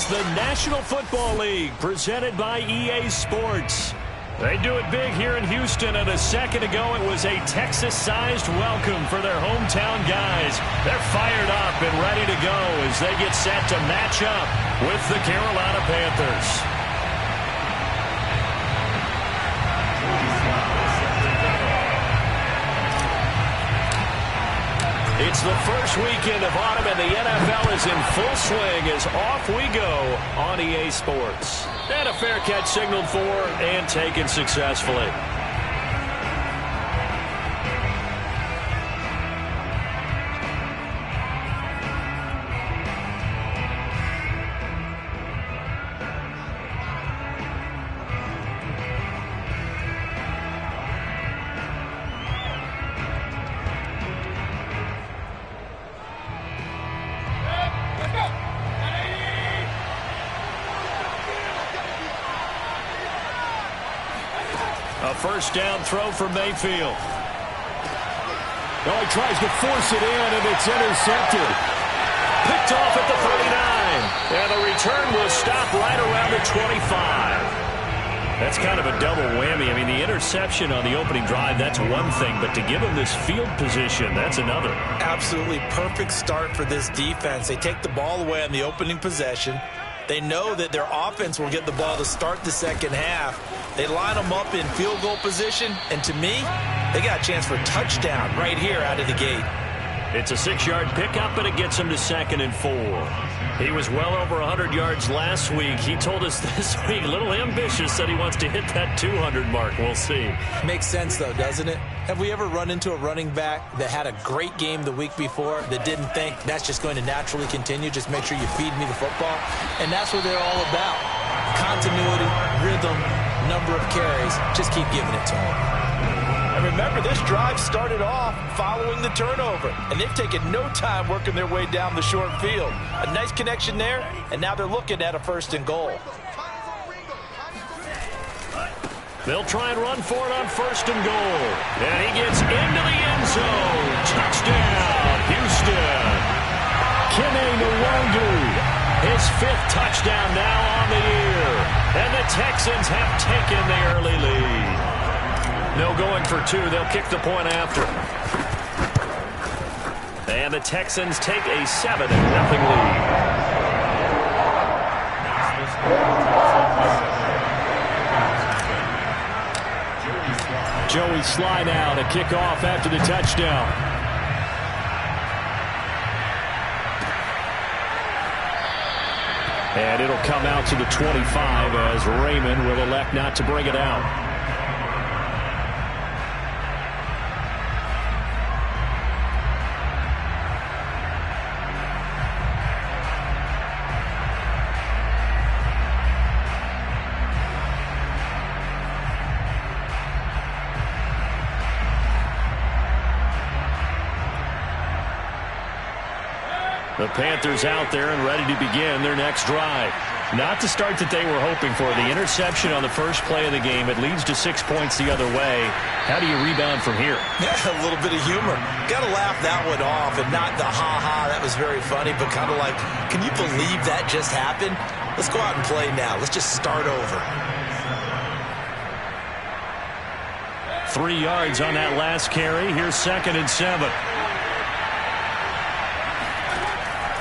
the National Football League, presented by EA Sports. They do it big here in Houston, and a second ago it was a Texas-sized welcome for their hometown guys. They're fired up and ready to go as they get set to match up with the Carolina Panthers. It's the first weekend of autumn, and the NFL is in full swing as off we go on EA Sports. And a fair catch signaled for and taken successfully. A first down throw for Mayfield. Oh, he tries to force it in, and it's intercepted. Picked off at the 39. And the return will stop right around the 25. That's kind of a double whammy. I mean, the interception on the opening drive, that's one thing. But to give them this field position, that's another. Absolutely perfect start for this defense. They take the ball away on the opening possession. They know that their offense will get the ball to start the second half. They line them up in field goal position, and to me, they got a chance for a touchdown right here out of the gate. It's a 6-yard pickup, and it gets him to 2nd and 4. He was well over 100 yards last week. He told us this week, a little ambitious, said he wants to hit that 200 mark. We'll see. Makes sense, though, doesn't it? Have we ever run into a running back that had a great game the week before that didn't think that's just going to naturally continue? Just make sure you feed me the football. And that's what they're all about. Continuity, rhythm, number of carries. Just keep giving it to them. And remember, this drive started off following the turnover, and they've taken no time working their way down the short field. A nice connection there, and now they're looking at a 1st and goal. They'll try and run for it on 1st and goal. And he gets into the end zone. Touchdown, Houston. Kene Nwangwu, his 5th touchdown now on the year. And the Texans have taken the early lead. No going for 2. They'll kick the point after. And the Texans take a 7-0 lead. Joey Sly now to kick off after the touchdown. And it'll come out to the 25 as Raymond will elect not to bring it out. The Panthers out there and ready to begin their next drive. Not the start that they were hoping for. The interception on the first play of the game. It leads to 6 points the other way. How do you rebound from here? Yeah, a little bit of humor. Got to laugh that one off, and not the ha-ha, that was very funny, but kind of like, can you believe that just happened? Let's go out and play now. Let's just start over. 3 yards on that last carry. Here's 2nd and 7.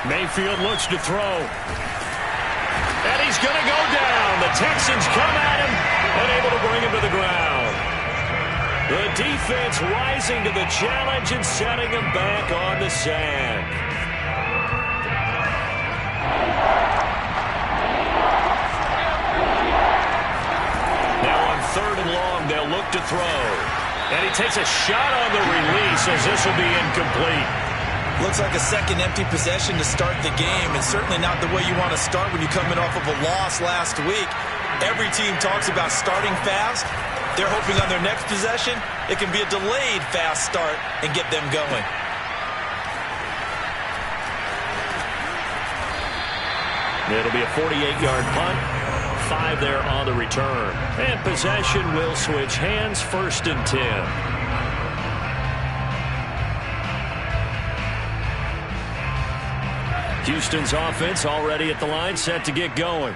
Mayfield looks to throw. And he's going to go down. The Texans come at him and able to bring him to the ground. The defense rising to the challenge and setting him back on the sack. Now on 3rd and long, they'll look to throw. And he takes a shot on the release as this will be incomplete. Looks like a second empty possession to start the game, and certainly not the way you want to start when you're coming off of a loss last week. Every team talks about starting fast. They're hoping on their next possession, it can be a delayed fast start and get them going. It'll be a 48-yard punt. 5 there on the return. And possession will switch hands, 1st and 10. Houston's offense already at the line, set to get going.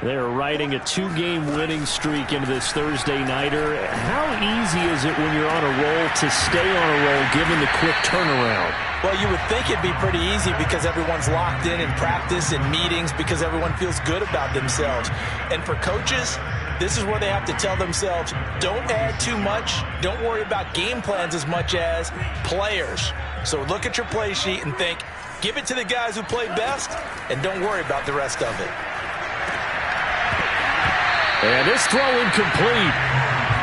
They're riding a 2-game winning streak into this Thursday nighter. How easy is it when you're on a roll to stay on a roll given the quick turnaround? Well, you would think it'd be pretty easy because everyone's locked in practice and meetings because everyone feels good about themselves. And for coaches, this is where they have to tell themselves, don't add too much. Don't worry about game plans as much as players. So look at your play sheet and think, give it to the guys who play best, and don't worry about the rest of it. And this throw incomplete.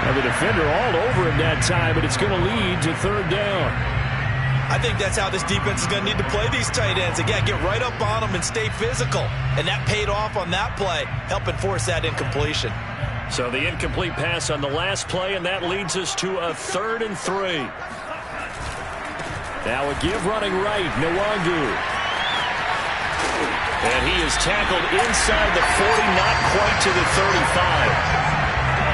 And the defender all over him that time, but it's going to lead to third down. I think that's how this defense is going to need to play these tight ends. Again, get right up on them and stay physical. And that paid off on that play, helping force that incompletion. So the incomplete pass on the last play, and that leads us to a 3rd and 3. Now a give running right, Nwangu. And he is tackled inside the 40, not quite to the 35.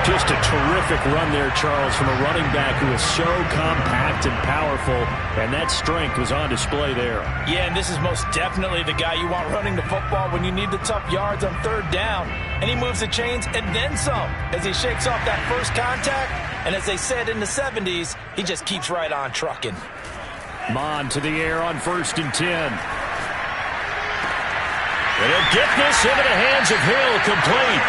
Just a terrific run there, Charles, from a running back who is so compact and powerful, and that strength was on display there. Yeah, and this is most definitely the guy you want running the football when you need the tough yards on 3rd down. And he moves the chains and then some as he shakes off that first contact. And as they said in the 70s, he just keeps right on trucking. Mond to the air on 1st and 10. And he'll get this into the hands of Hill, complete.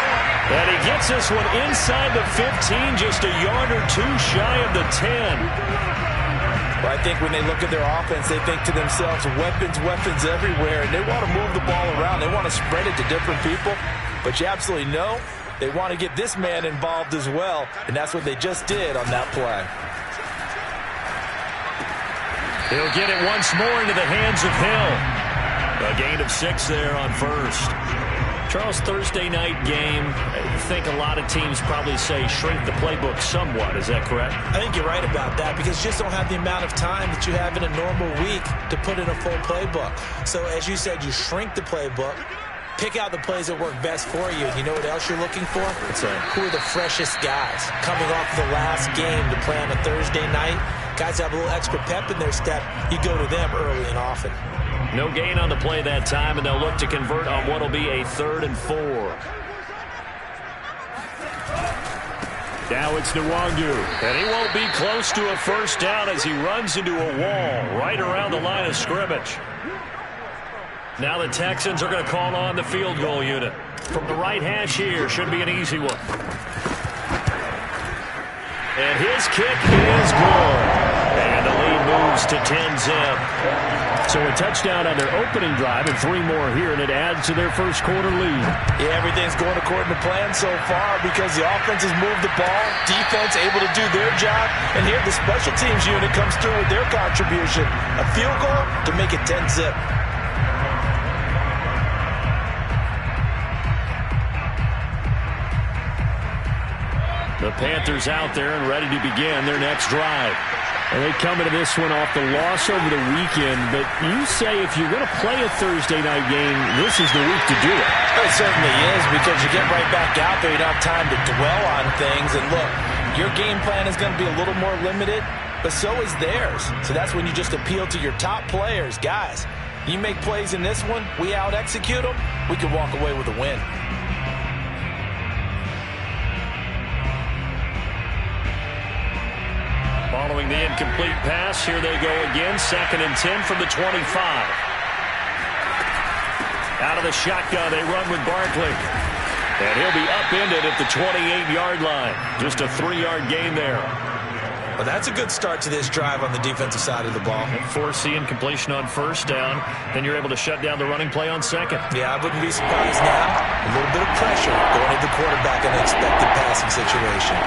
And he gets this one inside the 15, just a yard or 2 shy of the 10. Well, I think when they look at their offense, they think to themselves, weapons everywhere, and they want to move the ball around. They want to spread it to different people, but you absolutely know they want to get this man involved as well, and that's what they just did on that play. He'll get it once more into the hands of Hill. A gain of 6 there on 1st. Charles, Thursday night game, I think a lot of teams probably say shrink the playbook somewhat. Is that correct? I think you're right about that because you just don't have the amount of time that you have in a normal week to put in a full playbook. So as you said, you shrink the playbook, pick out the plays that work best for you. And you know what else you're looking for? What's that? Who are the freshest guys coming off the last game to play on a Thursday night? Guys have a little extra pep in their step. You go to them early and often. No gain on the play that time, and they'll look to convert on what will be a 3rd and 4. Now it's Nwangu, and he won't be close to a first down as he runs into a wall right around the line of scrimmage. Now the Texans are going to call on the field goal unit. From the right hash here, should be an easy one. And his kick is good. And the lead moves to 10-zip. So a touchdown on their opening drive and 3 more here, and it adds to their first quarter lead. Yeah, everything's going according to plan so far because the offense has moved the ball, defense able to do their job, and here the special teams unit comes through with their contribution. A field goal to make it 10-zip. The Panthers out there and ready to begin their next drive. And they come into this one off the loss over the weekend, but you say if you're going to play a Thursday night game, this is the week to do it. It certainly is because you get right back out there. You don't have time to dwell on things. And look, your game plan is going to be a little more limited, but so is theirs. So that's when you just appeal to your top players. Guys, you make plays in this one, we out-execute them, we can walk away with a win. Following the incomplete pass, here they go again. 2nd and 10 from the 25. Out of the shotgun, they run with Barkley. And he'll be upended at the 28-yard line. Just a 3-yard gain there. Well, that's a good start to this drive on the defensive side of the ball. Force the incompletion on 1st down. Then you're able to shut down the running play on 2nd. Yeah, I wouldn't be surprised now. A little bit of pressure going at the quarterback in an expected passing situation.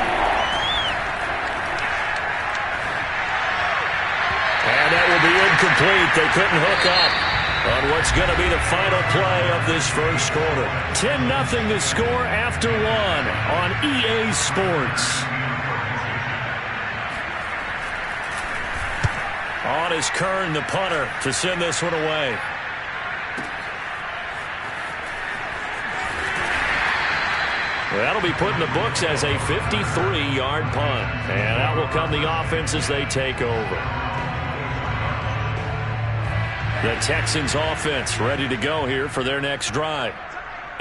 And that will be incomplete. They couldn't hook up on what's going to be the final play of this first quarter. 10-0 to score after 1 on EA Sports. On is Kern, the punter, to send this one away. Well, that'll be put in the books as a 53-yard punt. And out will come the offense as they take over. The Texans offense ready to go here for their next drive.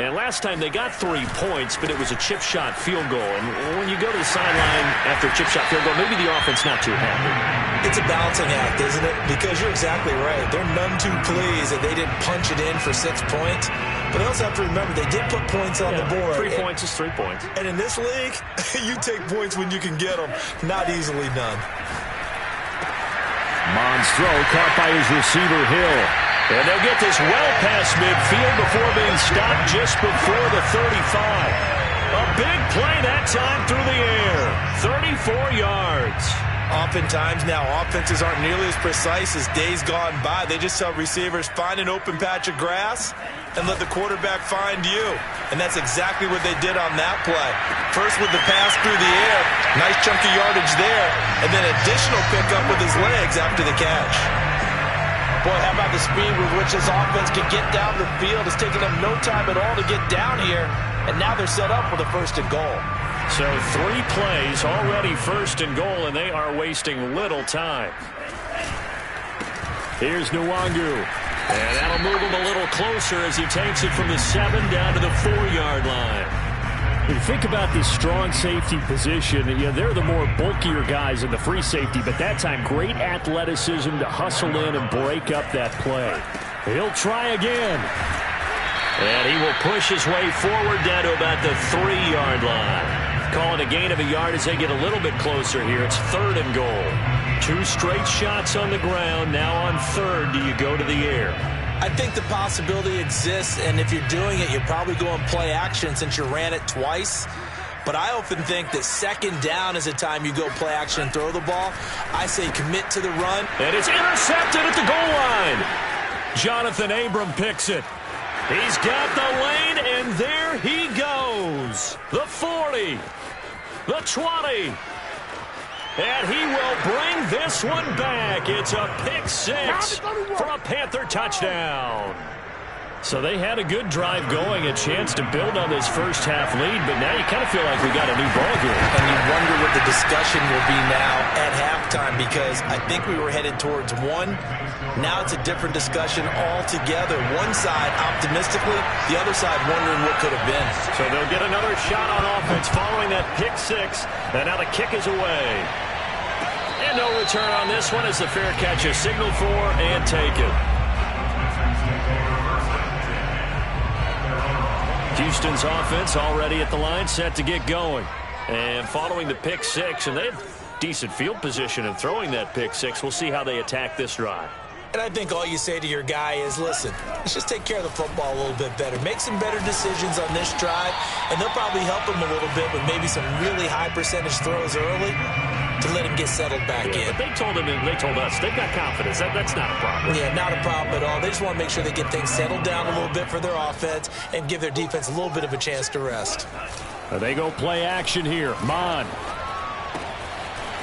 And last time they got 3 points, but it was a chip shot field goal. And when you go to the sideline after a chip shot field goal, maybe the offense not too happy. It's a balancing act, isn't it? Because you're exactly right. They're none too pleased that they didn't punch it in for 6 points. But they also have to remember they did put points on the board. 3 points is 3 points. And in this league, you take points when you can get them. Not easily done. Mond's throw caught by his receiver, Hill. And they'll get this well past midfield before being stopped just before the 35. A big play that time through the air. 34 yards. Oftentimes now, offenses aren't nearly as precise as days gone by. They just tell receivers, find an open patch of grass and let the quarterback find you. And that's exactly what they did on that play. First with the pass through the air, nice chunk of yardage there, and then additional pickup with his legs after the catch. Boy, how about the speed with which this offense can get down the field? It's taken them no time at all to get down here, and now they're set up for the 1st and goal. So 3 plays already 1st and goal, and they are wasting little time. Here's Nwangu. And that'll move him a little closer as he takes it from the 7 down to the 4-yard line. When you think about this strong safety position, they're the more bulkier guys in the free safety, but that time great athleticism to hustle in and break up that play. He'll try again. And he will push his way forward down to about the 3-yard line. Calling a gain of a yard as they get a little bit closer here. It's 3rd and goal. 2 straight shots on the ground. Now on 3rd, do you go to the air? I think the possibility exists, and if you're doing it, you're probably going play action since you ran it twice. But I often think that 2nd down is the time you go play action and throw the ball. I say commit to the run. And it's intercepted at the goal line. Jonathan Abram picks it. He's got the lane, and there he goes. The 40. The 20. And he will bring this one back. It's a pick 6 for a Panther touchdown. So they had a good drive going, a chance to build on this first half lead, but now you kind of feel like we got a new ball game. And you wonder what the discussion will be now at halftime, because I think we were headed towards 1. Now it's a different discussion altogether. One side optimistically, the other side wondering what could have been. So they'll get another shot on offense following that pick 6, and now the kick is away. And no return on this one as the fair catch is signaled for and taken. Houston's offense already at the line, set to get going. And following the pick 6, and they have decent field position in throwing that pick 6. We'll see how they attack this drive. And I think all you say to your guy is, listen, let's just take care of the football a little bit better. Make some better decisions on this drive, and they'll probably help him a little bit with maybe some really high percentage throws early to let him get settled back in. But they told us, they've got confidence. That's not a problem. Yeah, not a problem at all. They just want to make sure they get things settled down a little bit for their offense and give their defense a little bit of a chance to rest. They go play action here. Mond.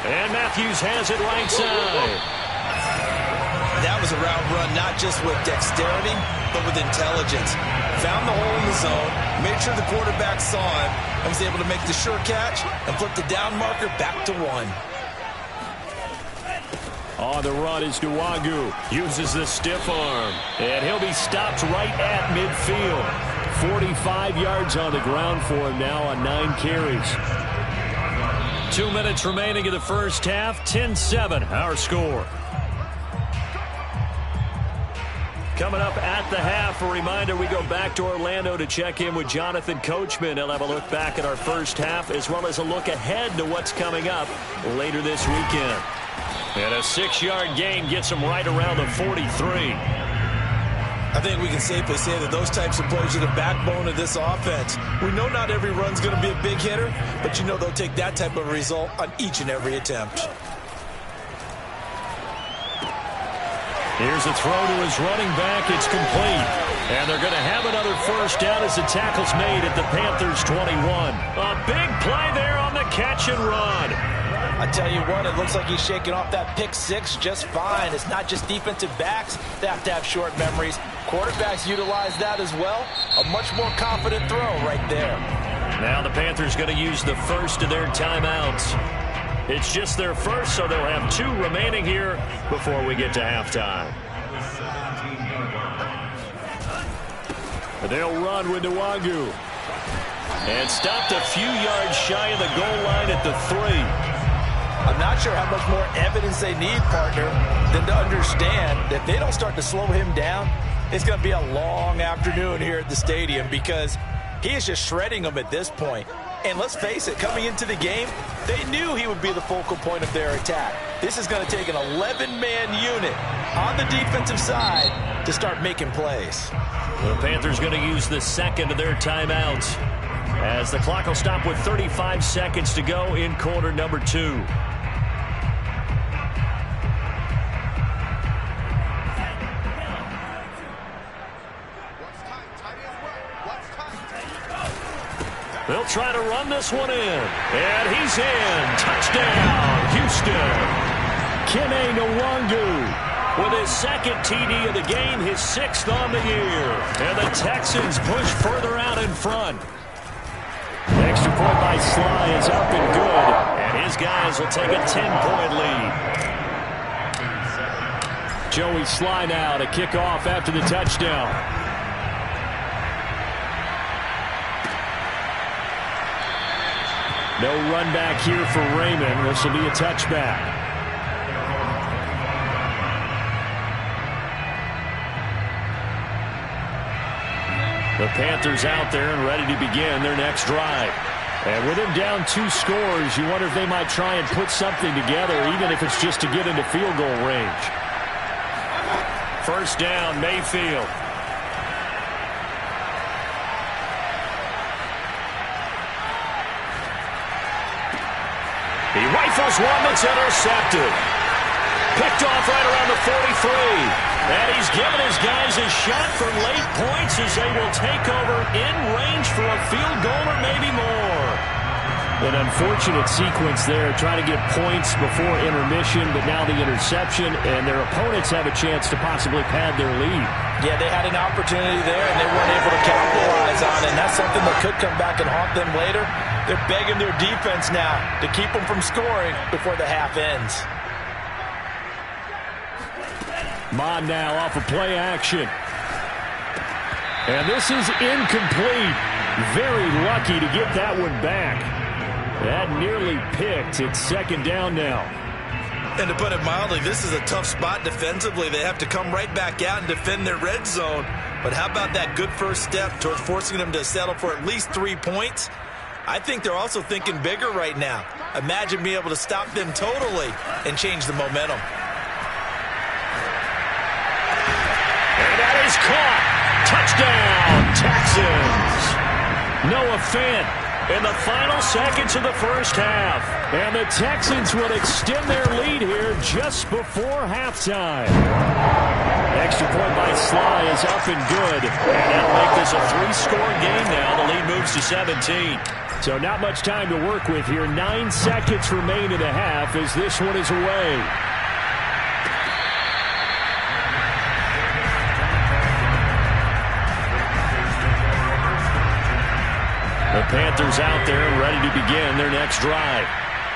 And Matthews has it right side. That was a route run not just with dexterity, but with intelligence. Found the hole in the zone, made sure the quarterback saw him, and was able to make the sure catch and flip the down marker back to 1. On the run is Nwangu. Uses the stiff arm. And he'll be stopped right at midfield. 45 yards on the ground for him now on 9 carries. 2 minutes remaining in the first half. 10-7 our score. Coming up at the half, a reminder, we go back to Orlando to check in with Jonathan Coachman. He'll have a look back at our first half as well as a look ahead to what's coming up later this weekend. And a 6-yard gain gets him right around the 43. I think we can safely say that those types of plays are the backbone of this offense. We know not every run's going to be a big hitter, but you know they'll take that type of result on each and every attempt. Here's a throw to his running back. It's complete. And they're going to have another first down as the tackle's made at the Panthers' 21. A big play there on the catch and run. I tell you what, it looks like he's shaking off that pick 6 just fine. It's not just defensive backs that have to have short memories. Quarterbacks utilize that as well. A much more confident throw right there. Now the Panthers going to use the first of their timeouts. It's just their first, so they'll have 2 remaining here before we get to halftime. They'll run with Nwangu. And stopped a few yards shy of the goal line at the 3. I'm not sure how much more evidence they need, partner, than to understand that if they don't start to slow him down, it's going to be a long afternoon here at the stadium because he is just shredding them at this point. And let's face it, coming into the game, they knew he would be the focal point of their attack. This is going to take an 11-man unit on the defensive side to start making plays. The Panthers going to use the second of their timeouts as the clock will stop with 35 seconds to go in quarter number 2. They'll try to run this one in. And he's in. Touchdown, Houston. Kene Nwangu with his second TD of the game, his 6th on the year. And the Texans push further out in front. The extra point by Sly is up and good. And his guys will take a 10-point lead. Joey Sly now to kick off after the touchdown. No run back here for Raymond. This will be a touchback. The Panthers out there and ready to begin their next drive. And with them down 2 scores, you wonder if they might try and put something together, even if it's just to get into field goal range. First down, Mayfield. He rifles one that's intercepted. Picked off right around the 43. And he's given his guys a shot for late points as they will take over in range for a field goal or maybe more. An unfortunate sequence there, trying to get points before intermission, but now the interception, and their opponents have a chance to possibly pad their lead. Yeah, they had an opportunity there, and they weren't able to capitalize on it, and that's something that could come back and haunt them later. They're begging their defense now to keep them from scoring before the half ends. Mond now off of play action. And this is incomplete. Very lucky to get that one back. That nearly picked. It's second down now. And to put it mildly, this is a tough spot defensively. They have to come right back out and defend their red zone. But how about that good first step towards forcing them to settle for at least 3 points? I think they're also thinking bigger right now. Imagine being able to stop them totally and change the momentum. And that is caught. Touchdown, Texans. Noah Fant in the final seconds of the first half. And the Texans will extend their lead here just before halftime. Extra point by Sly is up and good. And that'll make this a 3-score game now. The lead moves to 17. So not much time to work with here. 9 seconds remain in the half as this one is away. The Panthers out there ready to begin their next drive.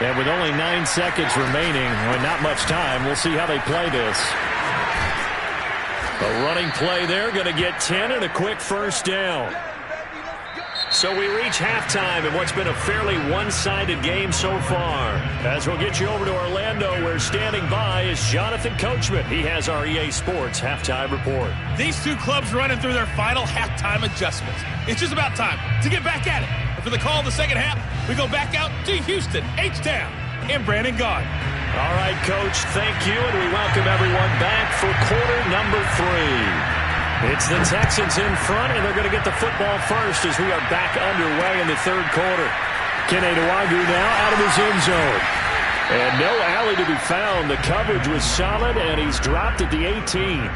And with only 9 seconds remaining, well, not much time, we'll see how they play this. A running play there, going to get 10 and a quick first down. So we reach halftime in what's been a fairly one-sided game so far. As we'll get you over to Orlando, where standing by is Jonathan Coachman. He has our EA Sports halftime report. These two clubs running through their final halftime adjustments. It's just about time to get back at it. And for the call of the second half, we go back out to Houston, H-Town, and Brandon Gaudin. All right, Coach, thank you, and we welcome everyone back for quarter number 3. It's the Texans in front, and they're going to get the football first as we are back underway in the third quarter. Kene Nwangu now out of his end zone. And no alley to be found. The coverage was solid, and he's dropped at the 18.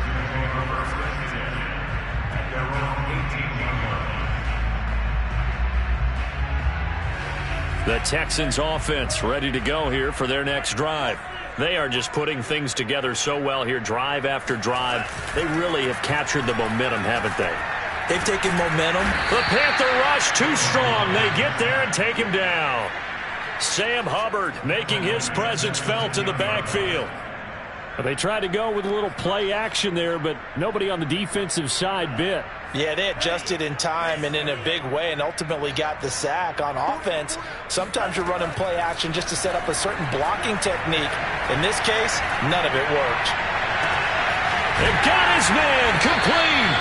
The Texans offense ready to go here for their next drive. They are just putting things together so well here, drive after drive. They really have captured the momentum, haven't they? They've taken momentum. The Panther rush too strong. They get there and take him down. Sam Hubbard making his presence felt in the backfield. They tried to go with a little play action there, but nobody on the defensive side bit. Yeah, they adjusted in time and in a big way and ultimately got the sack. On offense, sometimes you're running play action just to set up a certain blocking technique. In this case, none of it worked. They've got his man complete.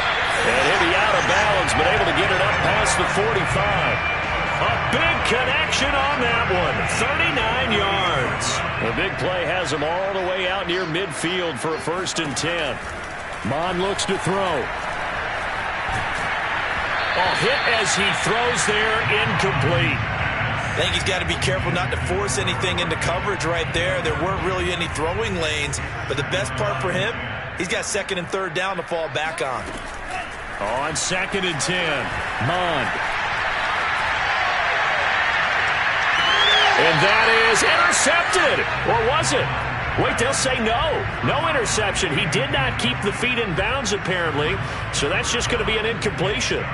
And he'll be out of bounds, but able to get it up past the 45. A big connection on that one. 39 yards. The big play has him all the way out near midfield for a 1st and 10. Mond looks to throw. Hit as he throws there, incomplete. I think he's got to be careful not to force anything into coverage right there. There weren't really any throwing lanes, but the best part for him, he's got 2nd and 3rd down to fall back on. On 2nd and 10, Mond. And that is intercepted. Or was it? Wait, they'll say no. No interception. He did not keep the feet in bounds, apparently. So that's just going to be an incompletion.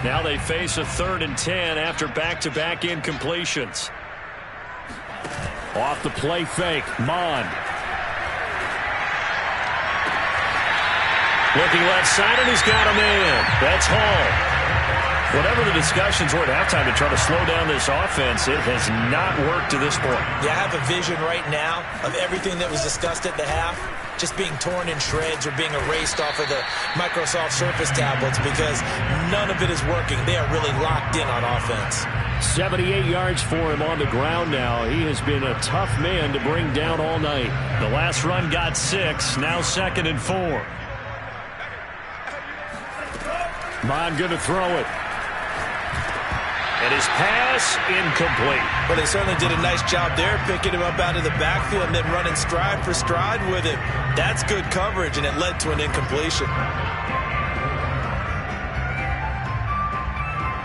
Now they face a 3rd and 10 after back-to-back incompletions. Off the play fake, Mond. Looking left side, and he's got a man. That's Hall. Whatever the discussions were at halftime to try to slow down this offense, it has not worked to this point. Yeah, I have a vision right now of everything that was discussed at the half just being torn in shreds or being erased off of the Microsoft Surface tablets because none of it is working. They are really locked in on offense. 78 yards for him on the ground now. He has been a tough man to bring down all night. The last run got 6, now 2nd and 4. Mond going to throw it. And his pass incomplete. Well, they certainly did a nice job there, picking him up out of the backfield and then running stride for stride with him. That's good coverage, and it led to an incompletion.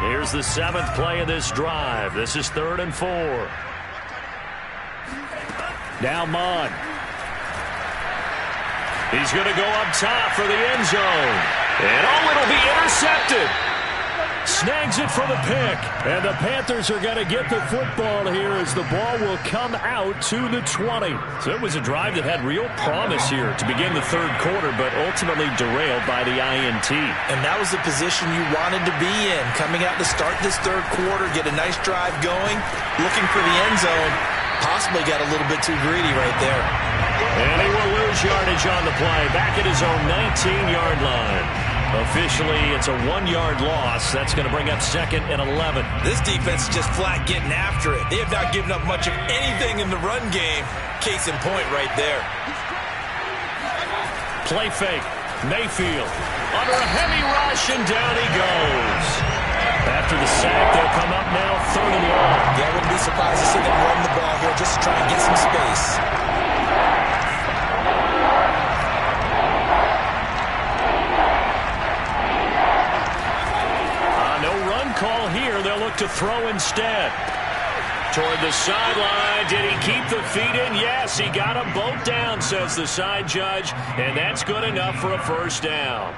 Here's the 7th play of this drive. This is 3rd and 4. Now Mond. He's going to go up top for the end zone. And it'll be intercepted. Snags it for the pick. And the Panthers are going to get the football here as the ball will come out to the 20. So it was a drive that had real promise here to begin the 3rd quarter, but ultimately derailed by the INT. And that was the position you wanted to be in. Coming out to start this 3rd quarter, get a nice drive going, looking for the end zone. Possibly got a little bit too greedy right there. And he will lose yardage on the play. Back at his own 19-yard line. Officially, it's a 1-yard loss. That's going to bring up 2nd and 11. This defense is just flat getting after it. They have not given up much of anything in the run game. Case in point right there. Play fake. Mayfield under a heavy rush, and down he goes. After the sack, they'll come up now 3rd and long. Yeah, I wouldn't be surprised to see them run the ball here just to try and get some space. Call here, they'll look to throw instead. Toward the sideline, did he keep the feet in? Yes, he got them both down, says the side judge, and that's good enough for a 1st down.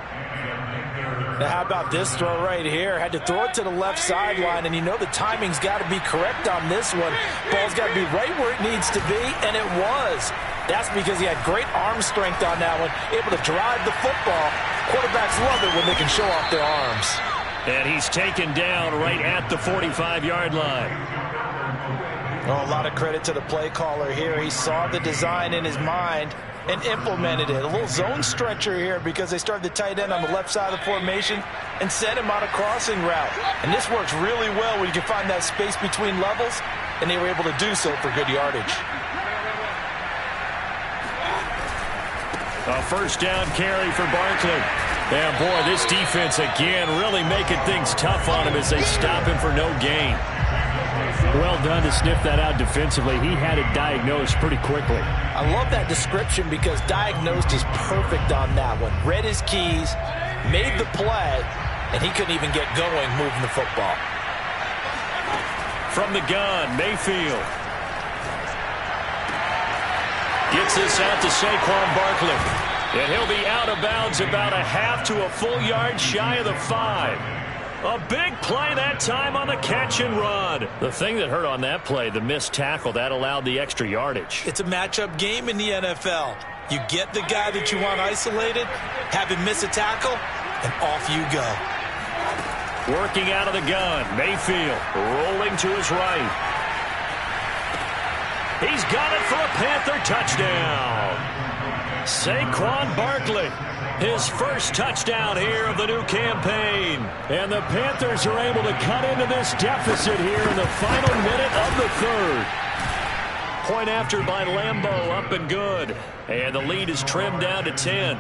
Now, how about this throw right here? Had to throw it to the left sideline, and you know the timing's got to be correct on this one. Ball's got to be right where it needs to be, and it was. That's because he had great arm strength on that one, able to drive the football. Quarterbacks love it when they can show off their arms. And he's taken down right at the 45-yard line. Oh, a lot of credit to the play caller here. He saw the design in his mind and implemented it. A little zone stretcher here because they started the tight end on the left side of the formation and sent him on a crossing route. And this works really well when you can find that space between levels, and they were able to do so for good yardage. A 1st down carry for Barkley. Yeah, boy, this defense again really making things tough on him as they stop him for no gain. Well done to sniff that out defensively. He had it diagnosed pretty quickly. I love that description because diagnosed is perfect on that one. Read his keys, made the play, and he couldn't even get going moving the football. From the gun, Mayfield. Gets this out to Saquon Barkley. And he'll be out of bounds about a half to a full yard shy of the 5. A big play that time on the catch and run. The thing that hurt on that play, the missed tackle, that allowed the extra yardage. It's a matchup game in the NFL. You get the guy that you want isolated, have him miss a tackle, and off you go. Working out of the gun. Mayfield rolling to his right. He's got it for a Panther touchdown. Saquon Barkley, his first touchdown here of the new campaign. And the Panthers are able to cut into this deficit here in the final minute of the third. Point after by Lambeau, up and good. And the lead is trimmed down to 10.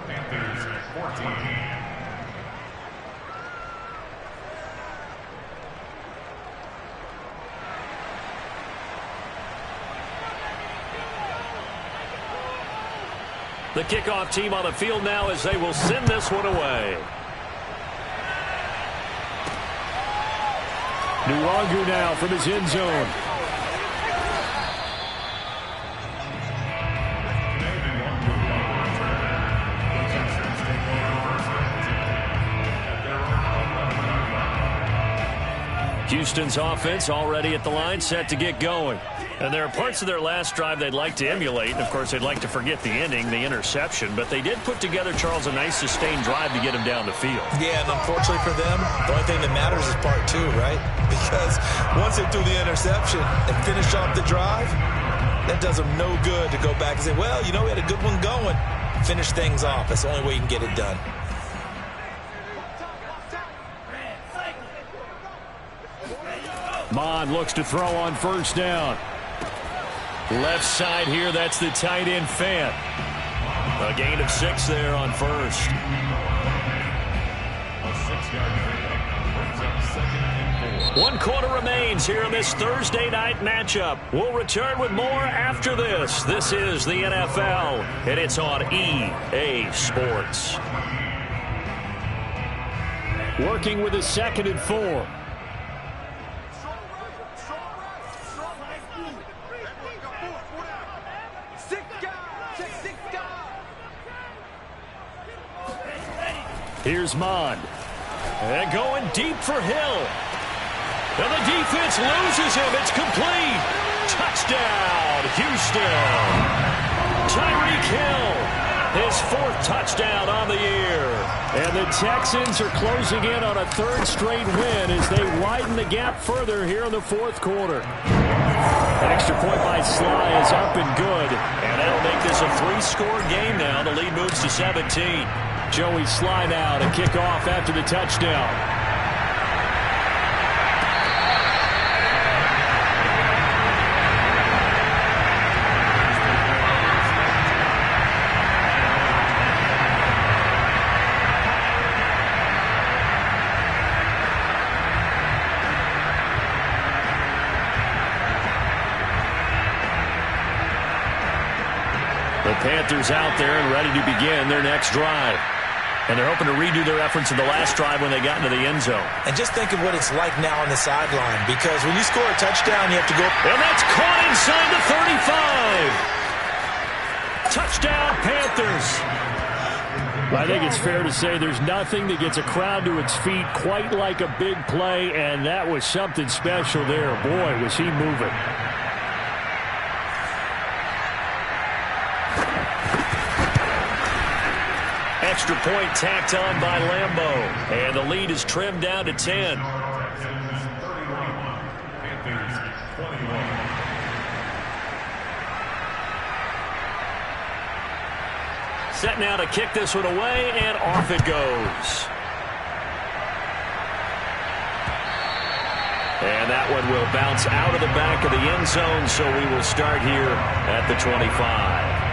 Panthers 14. The kickoff team on the field now as they will send this one away. Nwangu now from his end zone. Houston's offense already at the line, set to get going. And there are parts of their last drive they'd like to emulate. And, of course, they'd like to forget the ending, the interception. But they did put together, Charles, a nice sustained drive to get him down the field. Yeah, and unfortunately for them, the only thing that matters is part two, right? Because once they threw the interception and finished off the drive, that does them no good to go back and say, well, you know, we had a good one going. Finish things off. That's the only way you can get it done. Mond looks to throw on first down. Left side here, that's the tight end Fant. A gain of 6 there on first. A 6-yard pickup brings up 2nd and 4. 1 quarter remains here in this Thursday night matchup. We'll return with more after this. This is the NFL, and it's on EA Sports. Working with a 2nd and 4. Here's Mond. And going deep for Hill. And the defense loses him. It's complete. Touchdown, Houston. Tyreek Hill, his 4th touchdown on the year. And the Texans are closing in on a 3rd straight win as they widen the gap further here in the 4th quarter. An extra point by Sly is up and good. And that'll make this a 3-score game now. The lead moves to 17. Joey Sly now to kick off after the touchdown. The Panthers out there and ready to begin their next drive. And they're hoping to redo their efforts in the last drive when they got into the end zone. And just think of what it's like now on the sideline, because when you score a touchdown, you have to go. And that's caught inside the 35. Touchdown, Panthers. I think it's fair to say there's nothing that gets a crowd to its feet quite like a big play, and that was something special there. Boy, was he moving. Extra point tacked on by Lambeau. And the lead is trimmed down to 10. Texans 31, Panthers 21. Set now to kick this one away, and off it goes. And that one will bounce out of the back of the end zone, so we will start here at the 25.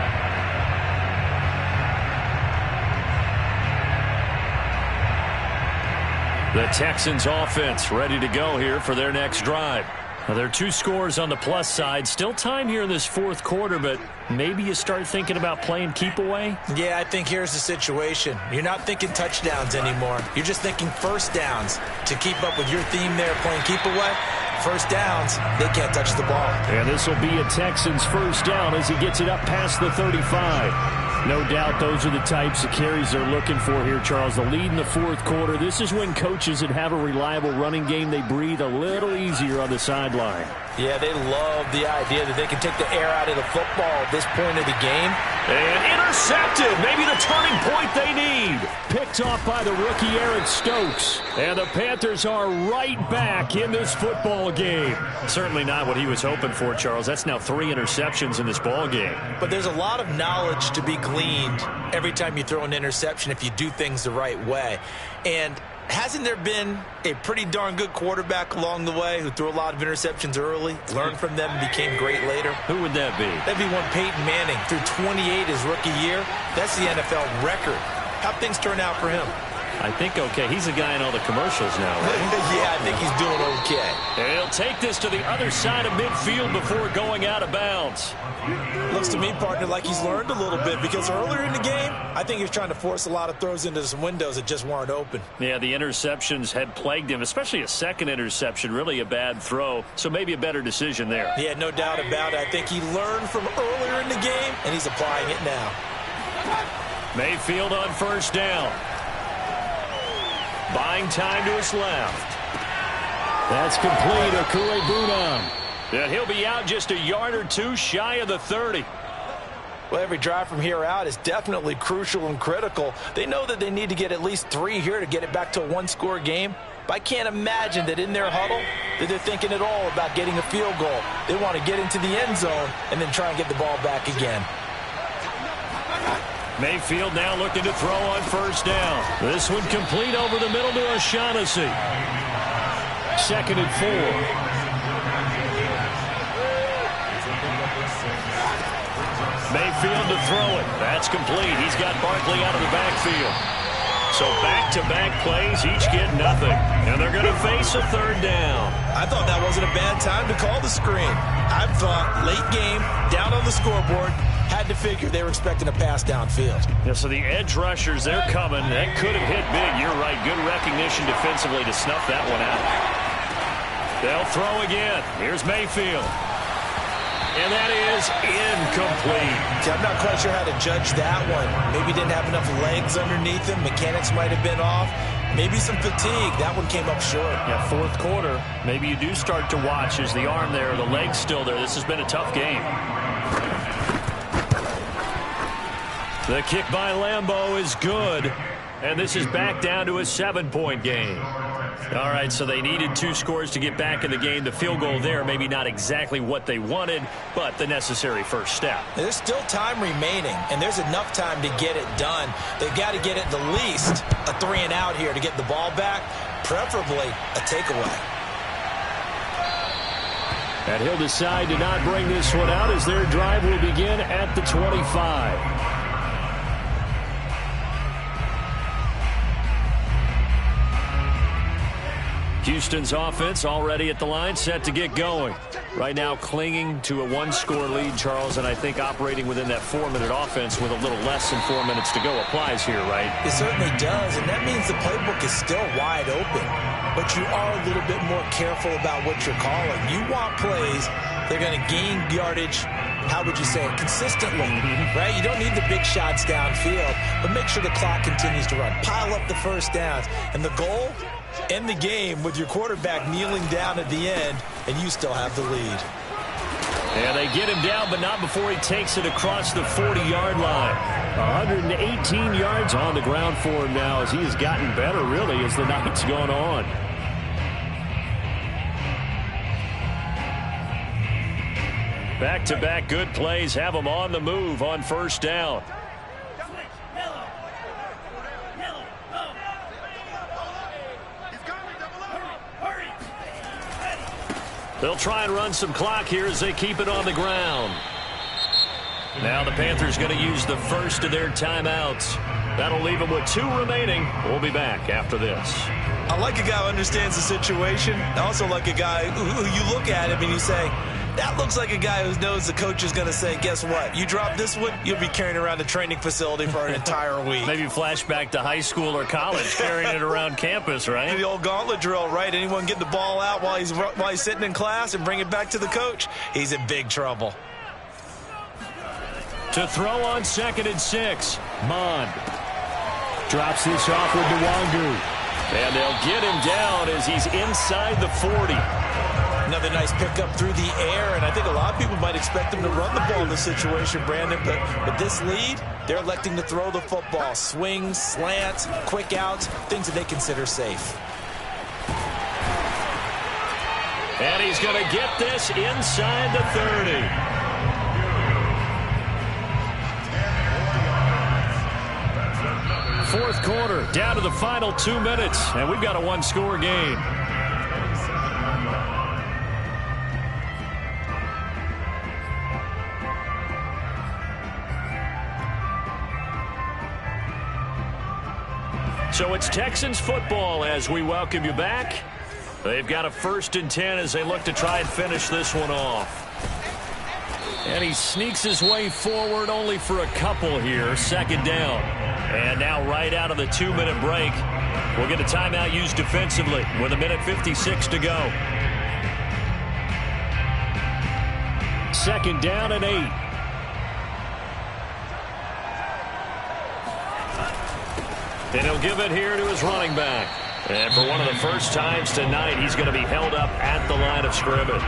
The Texans offense ready to go here for their next drive. Now, there are 2 scores on the plus side. Still time here in this 4th quarter, but maybe you start thinking about playing keep away? Yeah, I think here's the situation. You're not thinking touchdowns anymore. You're just thinking first downs. To keep up with your theme there, playing keep away, first downs, they can't touch the ball. And this will be a Texans first down as he gets it up past the 35. No doubt those are the types of carries they're looking for here, Charles. The lead in the 4th quarter. This is when coaches that have a reliable running game, they breathe a little easier on the sideline. Yeah, they love the idea that they can take the air out of the football at this point of the game. And intercepted. Maybe the turning point they need. Picked off by the rookie Eric Stokes. And the Panthers are right back in this football game. Certainly not what he was hoping for, Charles. That's now 3 interceptions in this ball game. But there's a lot of knowledge to be gleaned every time you throw an interception if you do things the right way. And hasn't there been a pretty darn good quarterback along the way who threw a lot of interceptions early, learned from them, and became great later? Who would that be? That'd be one Peyton Manning. Threw 28 his rookie year. That's the NFL record. How'd things turn out for him? I think okay. He's a guy in all the commercials now, right? Yeah, I think he's doing okay. And he'll take this to the other side of midfield before going out of bounds. Looks to me, partner, like he's learned a little bit because earlier in the game, I think he was trying to force a lot of throws into some windows that just weren't open. Yeah, the interceptions had plagued him, especially a second interception, really a bad throw. So maybe a better decision there. Yeah, no doubt about it. I think he learned from earlier in the game, and he's applying it now. Mayfield on first down. Buying time to his left. That's complete. Okuegbunam. And he'll be out just a yard or two shy of the 30. Well, every drive from here out is definitely crucial and critical. They know that they need to get at least 3 here to get it back to a one-score game. But I can't imagine that in their huddle that they're thinking at all about getting a field goal. They want to get into the end zone and then try and get the ball back again. Mayfield now looking to throw on first down. This one complete over the middle to O'Shaughnessy. 2nd and 4. Mayfield to throw it. That's complete. He's got Barkley out of the backfield. So back-to-back plays, each get nothing. And they're going to face a 3rd down. I thought that wasn't a bad time to call the screen. I thought late game, down on the scoreboard, had to figure they were expecting a pass downfield. Yeah, so the edge rushers, they're coming. That could have hit big. You're right. Good recognition defensively to snuff that one out. They'll throw again. Here's Mayfield. And that is incomplete. See, I'm not quite sure how to judge that one. Maybe didn't have enough legs underneath him. Mechanics might have been off. Maybe some fatigue. That one came up short. Yeah, 4th quarter. Maybe you do start to watch. Is the arm there, the leg's still there? This has been a tough game. The kick by Lambeau is good. And this is back down to a 7-point game. All right, so they needed 2 scores to get back in the game. The field goal there, maybe not exactly what they wanted, but the necessary first step. There's still time remaining, and there's enough time to get it done. They've got to get at the least a 3-and-out here to get the ball back, preferably a takeaway. And he'll decide to not bring this one out as their drive will begin at the 25. Houston's offense already at the line, set to get going. Right now clinging to a 1-score lead, Charles, and I think operating within that 4-minute offense with a little less than 4 minutes to go applies here, right? It certainly does, and that means the playbook is still wide open. But you are a little bit more careful about what you're calling. You want plays that are going to gain yardage, how would you say it, consistently, right? You don't need the big shots downfield, but make sure the clock continues to run. Pile up the first downs, and the goal, end the game with your quarterback kneeling down at the end, and you still have the lead. And they get him down, but not before he takes it across the 40-yard line. 118 yards on the ground for him now as he has gotten better, really, as the night's gone on. Back-to-back good plays have him on the move on first down. They'll try and run some clock here as they keep it on the ground. Now the Panthers going to use the first of their timeouts. That'll leave them with 2 remaining. We'll be back after this. I like a guy who understands the situation. I also like a guy who you look at him and you say, that looks like a guy who knows the coach is going to say, guess what? You drop this one, you'll be carrying around the training facility for an entire week. Maybe flashback to high school or college, carrying it around campus, right? The old gauntlet drill, right? Anyone get the ball out while he's sitting in class and bring it back to the coach? He's in big trouble. To throw on 2nd and 6. Mond drops this off with Nwangu. And they'll get him down as he's inside the 40. Another nice pickup through the air, and I think a lot of people might expect them to run the ball in this situation, Brandon, but with this lead, they're electing to throw the football. Swings, slants, quick outs, things that they consider safe. And he's going to get this inside the 30. Fourth quarter, down to the final 2 minutes, and we've got a one-score game. So it's Texans football as we welcome you back. They've got a 1st and 10 as they look to try and finish this one off. And he sneaks his way forward only for a couple here. 2nd down. And now right out of the 2-minute break, we'll get a timeout used defensively with 1:56 to go. 2nd down and 8. And he'll give it here to his running back. And for one of the first times tonight, he's going to be held up at the line of scrimmage.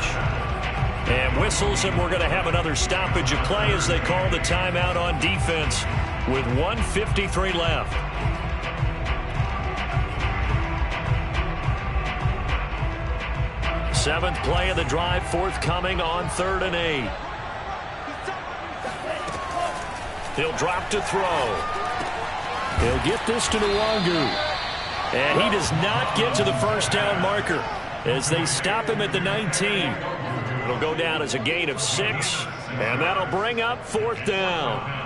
And whistles, and we're going to have another stoppage of play as they call the timeout on defense with 1:53 left. Seventh play of the drive forthcoming on 3rd and 8. He'll drop to throw. He'll get this to Nwangu. And he does not get to the first down marker as they stop him at the 19. It'll go down as a gain of 6, and that'll bring up 4th down.